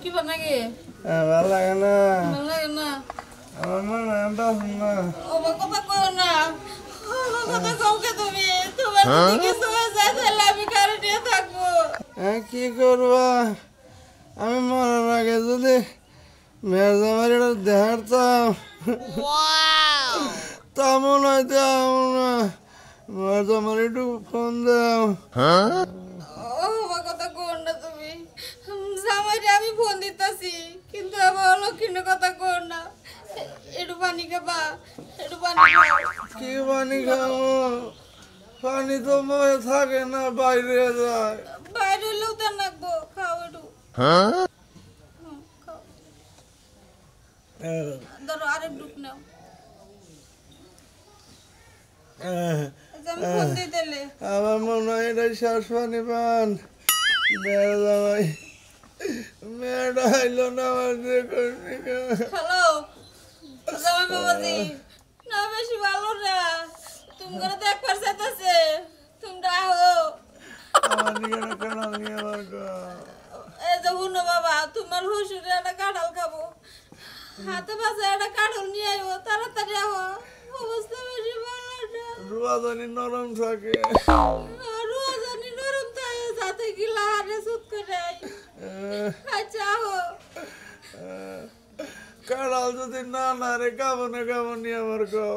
কি বানাগে ভালো লাগে না ভালো লাগে না আমার মনে না ও কথা কও না কথা কও কে তুমি তোমার যদি কিছু হয়ে যায় তাহলে আমি কারে নিয়ে থাকবো কি করবা আমি মরার আগে যদি মেয়ের দেখাতাম তা মনে হইতে আমার একটু ফোন দাও ও কথা কও না তুমি জামাইরে আমি ফোন দিতাছি কিন্তু আমার লক্ষ্মীর কথা কও না একটু পানি খাবা একটু পানি খাও কি পানি খাবো পানি তো মনে থাকে না বাইরে যায় বাইরে হলেও তো নাকবো খাও একটু খাও ধরো আরেক ডুব নাও আমি ফোন দিয়ে দিলে আমার মনে হয় এটা শ্বাস পানি পান মেয়ের জামাই মেয়েটা আইলো না আমার হ্যালো জামাই বাবাজি না বেশি ভালো না তুমি করে তো একবার চাইতেছে তোমরা আহো আমার দিকে কাঁঠাল নিয়ে আমার এই যে শুনো বাবা তোমার হুসুরে একটা কাঁঠাল খাবো হাতে পাশে একটা কাঁঠাল নিয়ে আইবো তাড়াতাড়ি আহো অবস্থা বেশি ভালো না রুয়া জানি নরম থাকে রোজ জানি নরম থাকে সাথে গিলা হারে সুত করে আই আচ্ছা আহো কাঁঠাল যদি না না রে কাবনে আমার গাও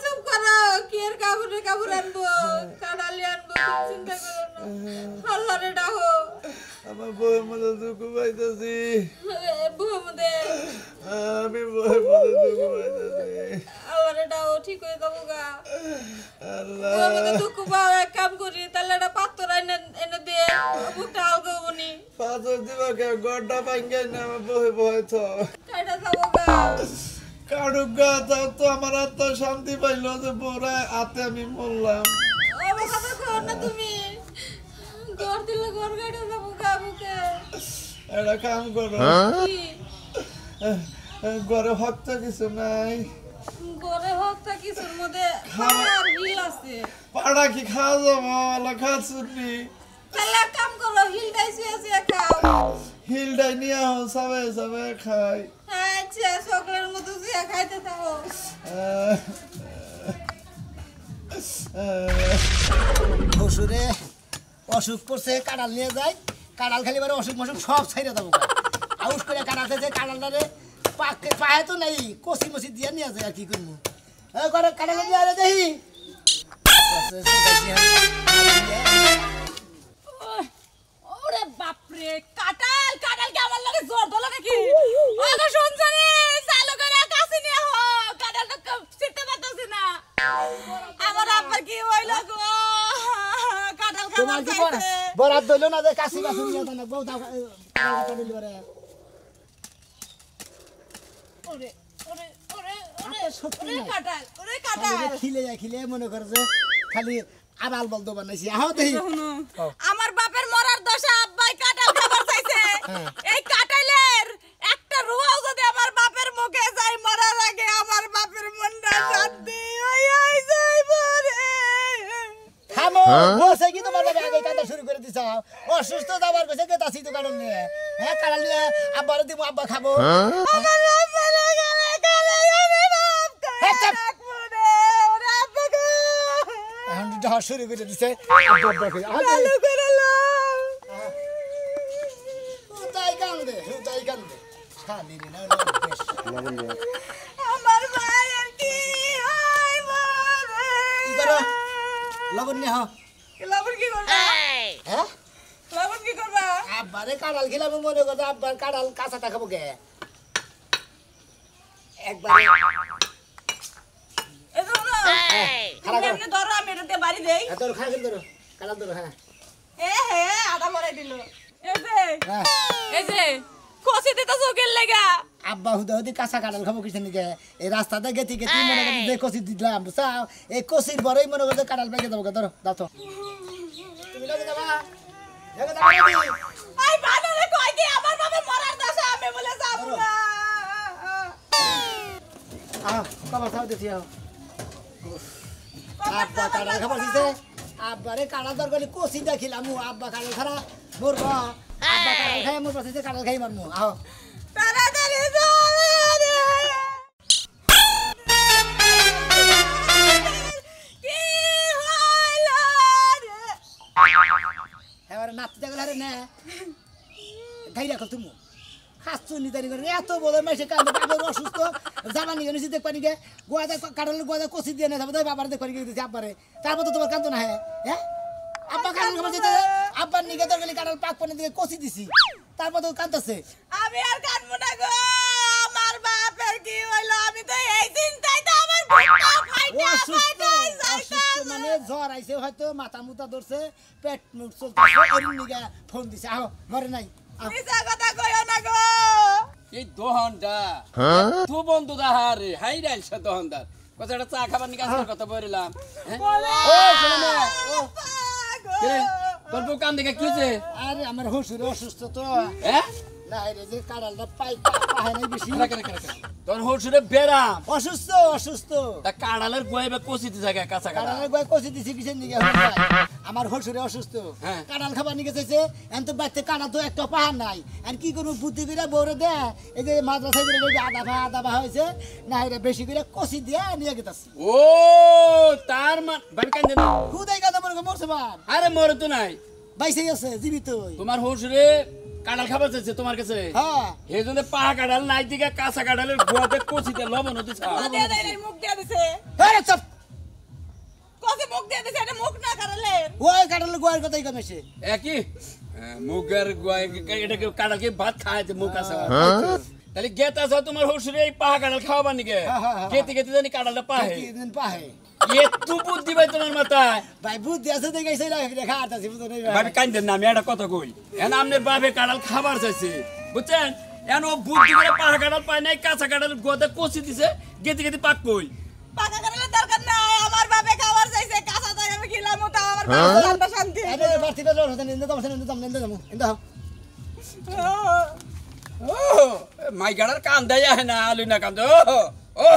চুপ করো কি এর কাপড় আনবো কাঁঠালি আনবো তুমি চিন্তা করো না আল্লাহ রে ডাহো আমার বউয়ের মধ্যে দুঃখ পাইতেছি বুমদে আমি বউয়ের মধ্যে দুঃখ পাইতেছি আল্লাহ রে ডাহো ঠিক হয়ে যাবো গা আল্লাহ বুমদে দুঃখ পাও এক কাম করি তাহলে একটা পাত্র এনে দিয়ে বুকটা হালকা হবনি পাথর দিবা কে গড়টা ভাঙ্গে না আমার বউয়ে ভয় তো কাইটা যাবো গা কাড়ুক গা তাও তো আমার আত্মা শান্তি পাইলো যে বউরা হাতে আমি মরলাম আমার কথা কও না তুমি ঘর দিলে ঘর কাইটা যাবো গা বুকে একটা কাম করো কি ঘরে ভক্ত কিছু নাই ঘরে হোক তা কিছুর মধ্যে খাওয়ার হিল আছে পাড়া কি খাওয়া যাবো আলা খাচ্ছি তাহলে এক কাম করো হিলটাই শুয়ে খাও হিলটাই নিয়ে আহ সবাই খাই আচ্ছা সকলের মতো শুয়ে খাইতে থাকো শ্বশুরে অসুখ করছে কাঁড়াল নিয়ে যায় কাঁড়াল খালি বারে অসুখ মসুখ সব ছাইড়ে দেবো আউস করে কাঁড়াল খেয়েছে কাঁড়ালটারে পায়ে তো নাই কষি মসি দিয়ে নিয়ে যায় আর কি করবো কাঁড়াল নিয়ে আরে দেখি ওরে বাপরে কাটাল কি আমার লাগে জোর দলা নাকি ওগো শুনছনি চালু করে কাছে নিয়ে হো কাটাল তো সিটতে পারতাছি না আমার আব্বার কি হইল গো কাটাল তোমার কি বরাত দইল না যে কাশি কাশি নিয়ে জানা বউ দাও কাঁড়াল দিলি বারে ওরে ওরে ওরে ওরে সত্যি ওরে কাটাল খিলে মনে করে যে খালি আবাল বলতো বানাইছি আহ দেখি আমার বাপের মরার দশা আব্বাই কাটাল খাবার চাইছে এই কাটাইলের একটা রুয়াও যদি আমার বাপের মুখে যায় মরার আগে আমার বাপের মনটা শান্তি হই যাইব রে থামো বসে কি তোমার বাবা আগে কাটা শুরু করে দিছ অসুস্থ যাবার কইছে কে তাসি তো কারণ নিয়ে হ্যাঁ কারণ নিয়ে আব্বারে দিব আব্বা খাবো আমার বাপের গেলে গেলে আমি বাপ কই রাখবো রে ওরে আব্বা গো এখন যা শুরু করে দিছে চালু করে লাও তাই কান্দে শালি রে না বেশ আমার ভাইয়ের কি হয় মরে কি করো লবণ নিয়ে হ লবণ কি করবা হ্যাঁ লবণ কি করবা আব্বারে কাঁড়াল খেলাম মনে করছে আব্বার কাঁড়াল কাঁচাটা খাবো কে একবার এই ধরো এমনি ধরো আমি এটাতে বাড়ি দেই তোর খাই ধরো কাঁড়াল ধরো হ্যাঁ হে আদা মরাই দিল হ্যাঁ এই যে কষি দিতে চোখের লাগা আব্বা হুদি কাঁচা কাঁঠাল খাবো কিছু নিকে এই রাস্তাতে গেতি মনে করছে যে কষি দিলাম বুঝাও এই কষির বড়ই মনে করছে কাঁঠাল পেকে দেবো ধরো দাও তো তুমি লাগে যাবা আই বানরে কই কি আমার বাবার মরার দশা আমি বলে যাব না বাবা খাও দেখি আব্বা কাঁঠাল খাবার দিছে আব্বারে কাঁঠাল দরকারি কষি দেখিলাম আব্বা কাঁঠাল খারা বলবো আব্বা কাঁঠাল খাই মোর পাশে কাঁঠাল খাই মারমু আও তাড়াতাড়ি চল রে। কি হইলো রে? এবার নাচতে গেল আরে না গাই রাখো তুমি হাসছো নিদারি করে এত বলে মাইসে কান্দে বাবার অসুস্থ জামানি গেছে দেখ পানি গে গোয়াদা কাঁঠালের গোয়াদা কষি দিয়ে না যাবে তাই বাবার দেখ পানি গেছে আব্বারে তারপর তো তোমার কান্দো না হ্যাঁ আব্বা কাঁঠাল খাবার যেতে আব্বার নিগে তোর গেলে কাঁঠাল পাক পানি দিয়ে কষি দিছি তারপর তো কান্দতেছে আমি আর কাঁদবো না গো, আমার বাপের কি হইলো? আমি তো এই চিন্তায় তো আমার বুকটা অসুস্থ মানে জ্বর আইছে হয়তো মাথা মুতা ধরছে পেট মুখ চলতেছে এর নিগে ফোন দিছে আহ মরে নাই মিছা কথা কইও না গো। এই দোহনটা তো বন্ধু দাহারে হাই রাইছে দোহনদার কথাটা চা খাবার নিয়ে কাজের কথা বলিলাম বলে ও শোনো না ও গো। কে তোর বউ কান দেখে কি হইছে আরে আমার হসুর অসুস্থ তো হ্যাঁ না রে যে কাঁঠালটা পাই পায় নাই বেশি তোর হসুরে বেরাম অসুস্থ অসুস্থ তা কাড়ালের গোয়াইবে কষিতে জায়গা কাঁচা কাড়া কাঁঠালের গোয়া কষি দিছি কিসের নিগে আমার হসুরে অসুস্থ হ্যাঁ। কাঁঠাল খাবার নিয়ে গেছে এখন তো বাড়িতে কাঁটা তো একটা পাহাড় নাই আর কি করবো বুদ্ধি করে বউরে দে এই যে মাদ্রাসায় দিলে যে আদা ভা হয়েছে না এটা বেশি করে কষি দিয়ে নিয়ে গেতাছি ও তার মান বাড়ি কান্দে না খুদাই কাঁদা মনে মরছে বার আরে মরে তো নাই বাইসে আছে জীবিত তোমার হসুরে কাঁঠাল খাবার চাইছে তোমার কাছে হ্যাঁ এই জন্য পাহা কাঁঠাল নাই দিকে কাঁচা কাঁঠালের গোয়াতে কষিতে লবণ হতে ও দিয়ে দেয় নাই, মুখ দিয়ে দিছে। আরে চপ কসে মুখ দিয়ে দিছে, এটা মুখ না কাটালে। ওই কাঁঠালের গোয়ার কথাই কমেছে একই মুগের এটাকে কাঁঠালকে ভাত খাওয়াইতে মুখ আছে তাহলে গেত আছে তোমার হসুরে এই পাহা কাঁঠাল খাওয়াবার নিকে হ্যাঁ। গেতে গেতে জানি কাঁঠালটা পাহে দিন পাহে এত বুদ্ধি ভাই তোমার মাথায় ভাই বুদ্ধি আছে দেখে সেই দেখা আতাছি বুঝো নাই ভাবি কান্দেন না আমি একটা কথা কই এখন আপনার বাবে কাঁঠাল খাবার চাইছে বুঝছেন এখন ও বুদ্ধি করে পাহা কাঁঠাল পায় নাই কাঁচা কাঁঠাল গোদা কষি দিছে গেতে গেতে পাক কই পাকা কাটালের দরকার নাই, আমার বাপে খাবার চাইছে, কাঁচা তাই আমি খেলাম, ওটা আমার বাপের ঠান্ডা শান্তি। আরে বাড়তিটা জোর হতে নিন্দা দমছে নিন্দা যাবো ইন্দা ও মাই গাড়ার কান্দাই আহে না আলু না কান্দে ও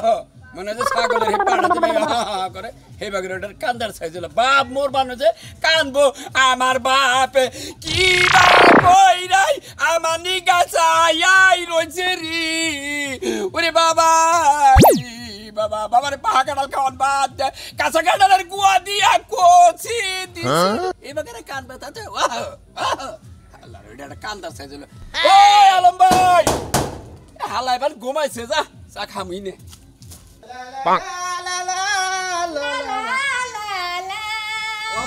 মনে যে ছাগলের হে পাড়া দিবে করে হে বাগের ওটার কান্দার সাইজ হলো বাপ মোর বানো যে কানবো আমার বাপে কি কই রাই আমার নিগাছা আই রইছে রি ওরে বাবা বাবা বাবারে পাহা কাঁঠাল খাওয়ান বাদ দে কাঁচা কাঁঠালের গুয়া দিয়া কচি দিছি এই বাগের কান ব্যথাতে আল্লাহ এটা একটা কান্দার সাইজ হলো ও আলম ভাই হালা এবার ঘুমাইছে যা চা খামই নে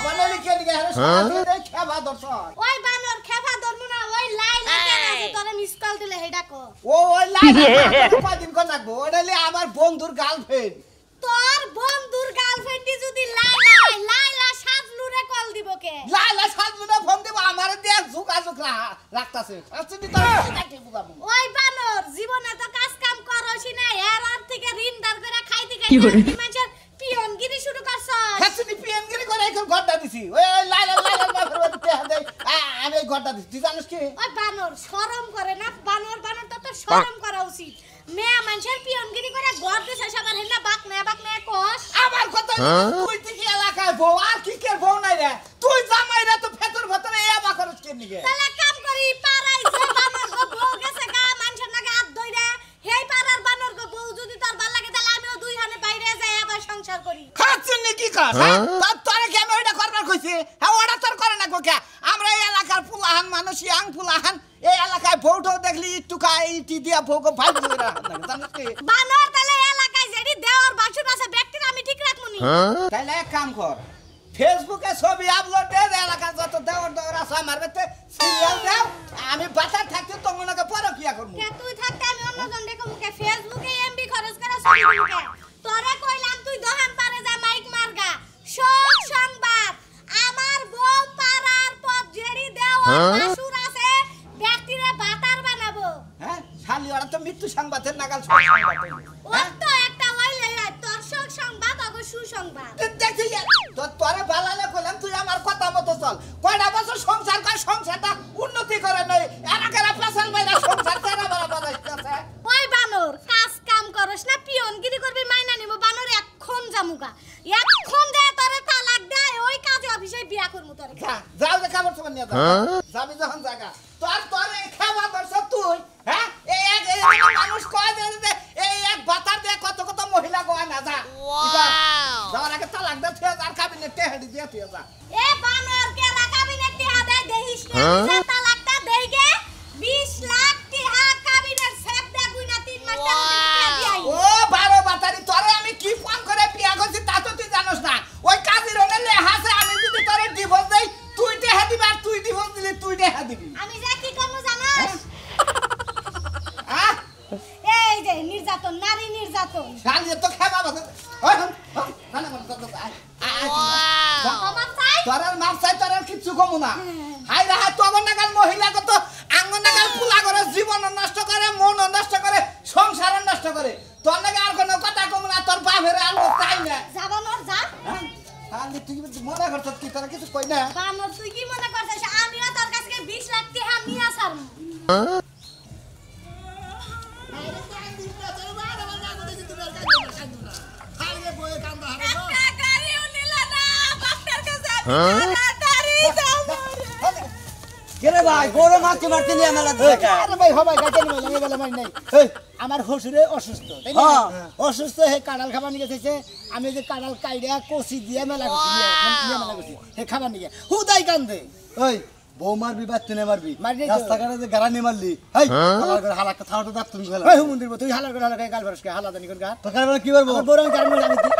বানালি কে দিকে হ্যাঁ সাথে খেবা দর্শন ওই বানর খেফা ধরমু না ওই লাইলা কেন আছে তোরে মিস কল দিলে হেডা কো ওই লাইলা কয়দিন কোন লাগবো ওডালি আমার বন্ধুর গার্লফ্রেন্ড তোর বন্ধুর গার্লফ্রেন্ডি যদি লাইলা সাজলুরে কল দিব কে লাইলা সাজলুনা ফোন দেব আমারে দেখ ঝুকাঝুক রাখতাছে আসলে তো কাটে বুঝাবো ওই বানর জীবনে তো কাজ কাম করছি না এর আর থেকে ঋণ দার করে খাইতে খাইতে মানুষের পিয়নগিরি শুরু করছ হাসনি পিএনগিরি করে এখন ঘরটা দিছি ওই লাইলা বাপের বাড়ি তে দে আমি এই ঘরটা দিছি তুই জানিস কি ওই বানর শরম করে না বানর তো শরম করা উচিত মেয়ে মানুষের পিয়নগিরি করে ঘর দেশে সবার হেনা বাক না কস আমার কথা তুই কি এলাকায় বউ আর কি কে বউ নাই রে তুই জামাই রে তো ভেতর ভেতরে এ বাকরস কে নিগে তাহলে কাম করি পাড়াই যে বানর গো বউ গেছে গা মানুষের নাকি হাত ধইরা হেই পাড়ার বানর গো বউ যদি তোর ভাল লাগে তাহলে আমিও দুই হানে বাইরে যাই আবার সংসার করি খাচ্ছেন কি কর তোরে কি আমি ওইটা করবার কইছি হ্যাঁ ওটা তোর করে না গো কে আমরা এই এলাকার ফুলাহান মানুষ ইয়াং ফুলাহান এই এলাকায় বউটো দেখলি একটু ইটি দিয়া বউকে ভাই বুঝে রাখ জানিস কি বানর তাহলে এলাকায় যেডি দেওয়ার বাসুন আছে ব্যক্তির আমি ঠিক রাখমুনি তাহলে এক কাম কর ফেসবুকে ছবি আপলোড দে এলাকার যত দেওয়ার আছে আমার বেতে সিরিয়াল দাও আমি বাজার থাকতে তোমাকে পরে কি করব কে তুই থাকতে আমি অন্যজন দেখো মুখে ফেসবুকে এমবি খরচ করে ছবি দিবি তোরে কইলাম তুই দহান পারে যা মাইক মারগা সব সংবাদ আমার বউ পাড়ার পথ যেডি দেওয়ার বাসুর আছে ব্যক্তিরে বাতার বানাবো হ্যাঁ শালি ওরা তো মৃত্যু সংবাদের নাগাল সংবাদ ও তো একটা হইলে দর্শক সংবাদ অগো সুসংবাদ দেখছি তোরে বালালে কইলাম তুই আমার কথা মতো চল কয়টা বছর সংসার কর সংসারটা উন্নতি করে নই এলাকার ফসল বাইরা সংসার তেরা বড় বানাইতেছে ওই বানর কাজ কাম করস না পিয়নগিরি করবি মাইনা নিব বানর এখন জামুগা এখন দে তোরে তালাক দেয় ওই কাজে অফিসে বিয়া করমু তোরে যাও যে কাপড় তোমার নিয়ে যাও যাবি যখন জায়গা তোর দিয়ে তুই যা এ বানর কে কাবিনেট টিহা দেই দেহিস কে জাতা লাগতা দেইগে 20 লাখ টিহা কাবিনেট সেট দে গুইনা 3 মাস টাকা দিয়াই ও 12 বাতারি তোরে আমি কি ফোন করে বিয়া করছি তা তো তুই জানোস না ওই কাজিরনে লেহাছে আমি যদি তোরে ডিভোর্স দেই তুই টেহা দিবি আর তুই ডিভোর্স দিলি তুই টেহা দিবি আমি যা কি করব জানাস হ্যাঁ এই যে নির্যাতন নারী নির্যাতন শালি তো খেবা বাদ ওই না না আমার চাই তোরার মাপ চাই তোরার কিচ্ছু কমু না হাই রে হাই তোর নাগাল মহিলা কত আঙ্গ নাগাল পুলা করে জীবন নষ্ট করে মন নষ্ট করে সংসার নষ্ট করে তোর নাকি আর কোনো কথা কমু না তোর বাপের আলো চাই না জাবানর যা তাহলে তুই মনে করছিস কি তোরা কিছু কই না বানর তুই কি মনে করছিস আমিও তোর কাছে 20 লাখ টাকা নিয়ে আসাম একটা গাড়িও নিলা না বাপটার কাছে তাড়াতাড়ি যাও কেরে ভাই বড় মাছ মারতে নিয়ে মেলা দেখা আরে ভাই হবে গাছে নিয়ে আমি বলে মারি নাই এই আমার শ্বশুরে অসুস্থ তাই না অসুস্থ হে কাঁঠাল খাবার নিয়ে গেছে আমি যে কাঁঠাল কাইড়া কষি দিয়ে মেলা করছি নিয়ে মেলা করছি হে খাবার নিয়ে হুদাই কান্দে ওই বউ মারবি বাচ্চা নে মারবি মারবি তো। রাস্তাঘাটে যে গাড়া নিয়ে মারলি হেই হালার করে হালাকা থাওটা দাঁত তুমি ফেলা এই হুমন্দির তুই হালার করে হালার গাল ভরস কে হালা জানি কোন গা তো কারবার কি করবো আমার বড় আমি জানি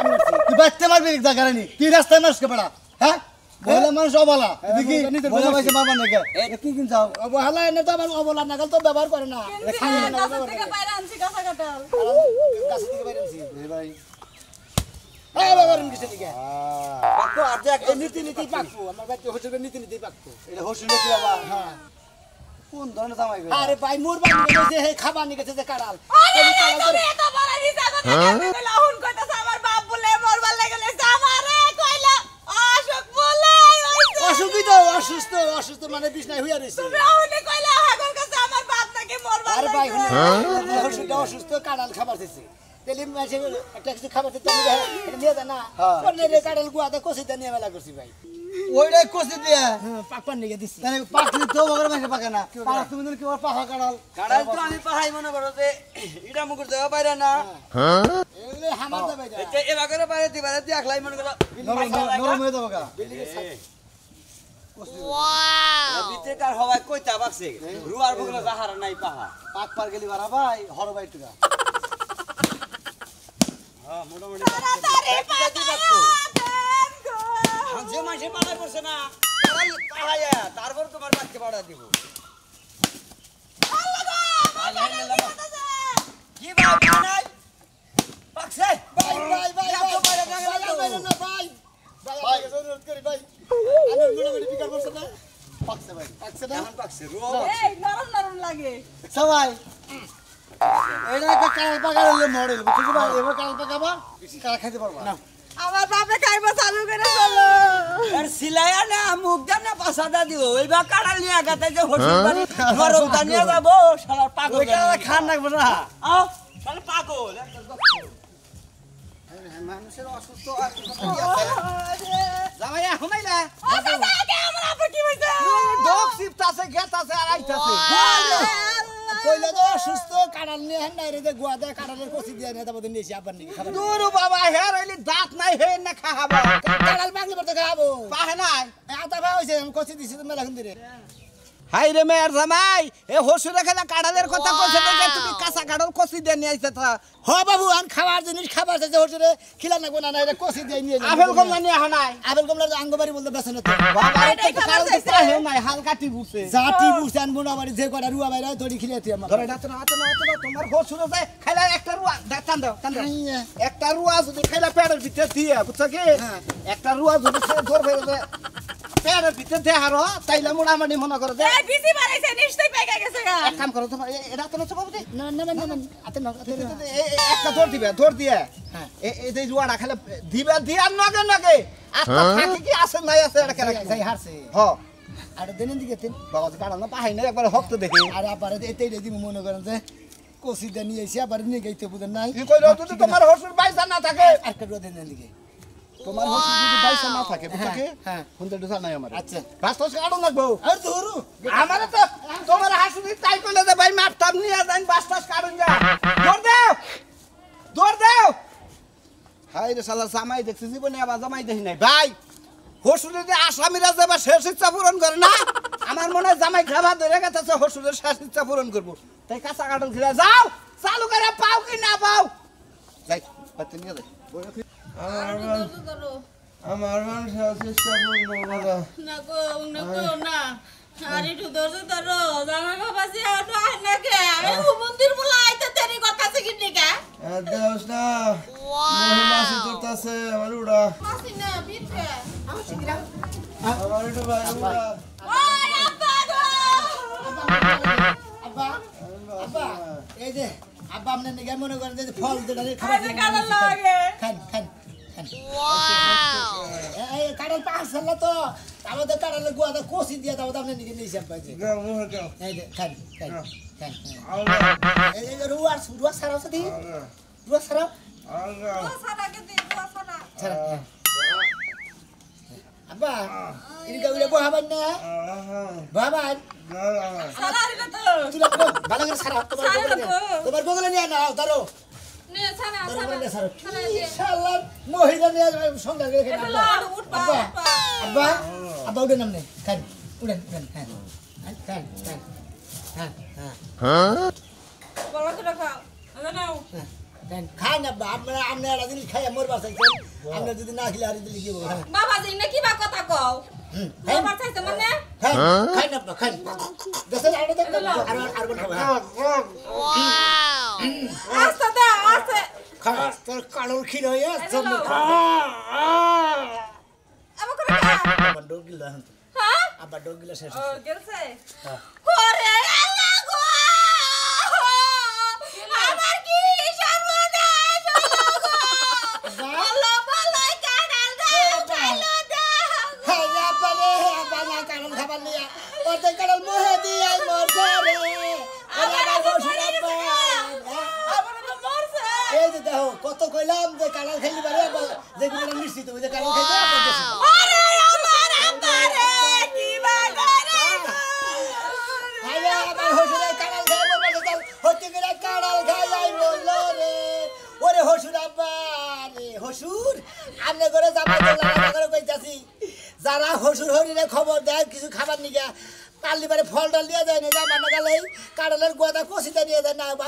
আমি মারছি তুই বাচ্চা মারবি এক জায়গা নি তুই রাস্তায় মারসকে পড়া হ্যাঁ বলে মানুষ অবলা দেখি নিজের বলে বলে মাইছে মারবার নাকি কি কিন যাও অবহেলা এনে তো আমার অবলা নাগাল তো ব্যবহার করে না খালি না কাছে থেকে বাইরে আনছি কাঁচা কাঁঠাল গাছ থেকে বাইরে আনছি এই ভাই এই ব্যবহার কিসে দিকে পাকো আর দেখ এই নীতি নীতি পাকবো আমার বাচ্চা হচ্ছে নীতি নীতি পাকবো এটা হসুন নাকি বাবা হ্যাঁ কোন ধরনের জামাই গো আরে ভাই মোর বাড়ি গেছে হে খাবার নিয়ে গেছে যে কাঁঠাল আরে তুমি এত বড় হিসা কথা কইলা হুন কইতাছ আমার বাপ বলে মরবার লাগলে আমারে কইলা অসুখ বলে অসুবিধ অসুস্থ মানে বিছনায় হইয়া রইছে তুমি হুনে কইলা হাগর কাছে আমার বাপ নাকি মরবার আরে ভাই লাগলে অসুস্থ কাঁঠাল খাবার দিছে তেলি মাসে একটা কিছু খাবার দিতে আমি এটা নিয়ে যা না হ্যাঁ। কোন রে কাঁঠাল গুয়াতে কষিতে নিয়ে মেলা করছি ভাই ওইটাই কষি দিয়া পাকপান নিয়ে দিছি তাহলে পাকলি তো মগর মাইছে পাকে না পাক তুমি কি ওর পাহা কাড়াল কাড়াল তো আমি পাহাই মনে করো যে এটা মুকুর দেওয়া পাইরা না এগুলো হামার দে ভাই এটা এ বাগরে পারে দিবারে দি একলাই মনে করো নরম হয়ে যাবো গা ভিতরে কার হওয়ায় কইতা বাকছে রুয়ার বগলে জাহার নাই পাহা পাক পার গেলি বাড়া ভাই হর ভাই টুকা হ্যাঁ মোটামুটি তাড়াতাড়ি যে মাসে পালাই করছে না কাড়াল পাহায়া তারপর তোমার বাচ্চা পাড়া দিব কি ভাই নাই পাকছে ভাই এত বাইরে না গেল না ভাই ভাই জরুরত করি ভাই আমি মোটামুটি বিকার করছ না পাকছে ভাই পাকছে না এখন পাকছে রুয়া এই নরম নরম লাগে সবাই এটা একটা কাল পাকা হলে মডেল বুঝছো ভাই এবার কাল পাকাবা কাল খাইতে পারবা না আমার বাপে খাইবা চালু করে চলো আর সিলাইয়া না মুখ দেন না পাসাদা দিব ওইবা কাড়াল নিয়ে আগাতে যে হসির বাড়ি গরম দানিয়া যাবো শালার পাগল ওই কাল খান রাখবো না আও শালা পাগল মানুষের অসুস্থ জামাই এখন আইলা আমার আপা কি হইছে ডগ সিপতাছে গেতাছে আর আইতাছে কইলা তো অসুস্থ কাঁঠাল নিয়ে হেন নাই রে যে গুয়াতে কাঁঠালের কষি দিয়ে নিয়ে তারপর নিয়েছি আবার নাকি খাবার দূর বাবা হের হইলি দাঁত নাই হে না খাবো কাঁঠাল পাকলে পর তো খাবো পাহে নাই আতা ভাই হইছে আমি কষি দিছি তো মেলা খুন দিরে হাই রে মেয়ের জামাই এ হসুরে খেলা কাঁঠালের কথা কইছে দেখে তুমি কাঁচা কাঁঠাল কষি দিয়ে নিয়ে আইছে তা হ বাবু আন খাবার জিনিস খাবার চাইছে হসুরে খিলা না গোনা না এটা কষি দিয়ে নিয়ে আপেল কমলা নিয়ে আহা নাই আপেল কমলা আঙ্গবাড়ি বলতে বেছে না তো বাবা এটাই এটা খাবার কাল চাইছে। পাহে নাই হালকা টিপুছে জাতি বুঝান বোনাবাড়ি যে কটা রুয়া বাইরে তড়ি খিলাতি আমার ধরে না তোমার হসুরে যায় খাইলা একটা রুয়া টান দাও একটা রুয়া যদি খাইলা পেটের ভিতরে দিয়ে বুঝছ কি একটা রুয়া যদি ধর ফেলে পেটের ভিতরে দিয়ে হারো তাইলে মোটামুটি মনে করো যে এই বিসি বাড়াইছে নিশ্চয়ই পেকে গেছে গা এক কাম করো তোমার এটা তো নষ্ট বাবুজি না আতে না একটা দৌড় দিয়ে এই যে জুয়াটা খেলে দিবে দিয়ার নগে নগে আস্তা থাকি কি আছে নাই আছে এটা কেন যাই হারছে হ আর দিনের দিকে তিন বাবা তো কারণ পাহাই না একবার হক্ত দেখি আর আবার এটাই রে দিমু মনে করেন যে কসিটা নিয়ে এসে আবার নিয়ে গাইতে বুঝেন নাই কি কইলো যদি তোমার হসুর বাইসা না থাকে আর কাটুয়া দিনের দিকে তোমার হসুর যদি বাইসা না থাকে বুঝছো কি হ্যাঁ হুনতে দোসা নাই আমার আচ্ছা বাস্তব কাটন লাগবো আর ধরু আমারে তো তোমার হাসুদি তাই কইলে যে ভাই মাপটাপ নিয়ে যান বাস্তাস কাটুন যা দৌড় দাও হাই রে শালা জামাই দেখছি জীবনে আবার জামাই দেখি নাই ভাই হসুরের যে আসামিরা যাবে শেষ ইচ্ছা পূরণ করে না আমার মনে হয় জামাই খাবার ধরে গেছে হসুরের শেষ ইচ্ছা পূরণ করবো তাই কাঁচা কাটল খেলে যাও চালু করে পাও কি না পাও যাই বাড়িতে নিয়ে যাই আমার মান চেষ্টা করবো দাদা না গো না আরে একটু ধৈর্য ধরো জামাই বাবা যে আনো আনা কে আমি মন্দির বলা আইতে দেরি করতেছে কি নিকা দেওস না মহিলা সিতাছে আমার উড়া মাসি না বিটে আমার একটু ভাই উড়া ওই আব্বা গো আব্বা আব্বা এই যে আব্বা আপনার নিকে মনে করেন যে ফল দুটা খাবার আরে কাটা লাগে খান খান খান এই কাটাল পাঁচ সাল তো আমাদের কাটালে গুয়াটা কষি দিয়ে দাও আপনার নিকে নিয়েছি আব্বা যে গাও মোর গাও এই যে খান খান খান আল্লাহ এই যে রুয়া সারাও সাথে রুয়া সারাও আল্লাহ সারা কে দে সারা সারা আব্বা ইনকা উড়ে বহাবান না বহাবান সারা রে তো তুলা ভালো করে সারাও তোমার বগলে নিয়ে নাও ধরো নে সারা ধরো সারাও ইনশাআল্লাহ মহিলা নিয়ে সঙ্গে রেখে এটা উঠবা আব্বা আব্বা উঠে নামনে খান উড়েন উড়েন হ্যাঁ খান খান হ্যাঁ হ্যাঁ বলা করে খাও নাও খান আব্বা আপনারা আপনারা জিনিস খাই মোর বাসাইছেন আপনারা যদি না খেলে আর দিলে কি হবে বাবা যে না কি বা কথা কও আমার চাইতে মানে খান খান আব্বা খান দেশে আর আর কোন খাবে আস্তে দে আস্তে খান তোর কালোর ক্ষীর হয়ে আসছে আবার করে খা আব্বা ডোগিল দান হ্যাঁ আব্বা ডোগিল শেষ ও গেলছে ওরে আল্লাহ গো আমার কি সর্বনাশ হলো গো আল্লাহ ভালোই কানাল দাও খাইলো দাও হ্যাঁ আব্বা রে আব্বা না কালোর খাবার নিয়া ওতে কালোর মোহে দিয়ে মরছে রে ওরে আমার বসুন আব্বা আমার তো মরছে এই যে দেখো কত কইলাম যে কালার খেলি পারে যেগুলো নিশ্চিত ওই যে কালার খাইতে আপনার দেশে আরে আমার আব্বা রে কি বাগারে আরে আমার হসুরে কালার খাই বলে চল হতে গেলে কালার খাই যাই বললো রে ওরে হসুর আব্বা রে হসুর আমনে করে জামাই তো লাগা করে কইতাছি যারা হসুর হরিরে খবর দেয় কিছু খাবার নিগা পাল্লি পারে ফল ডাল দিয়ে যায় না জামা না গেলেই কাড়ালের গোদা কষিতে নিয়ে যায় না বা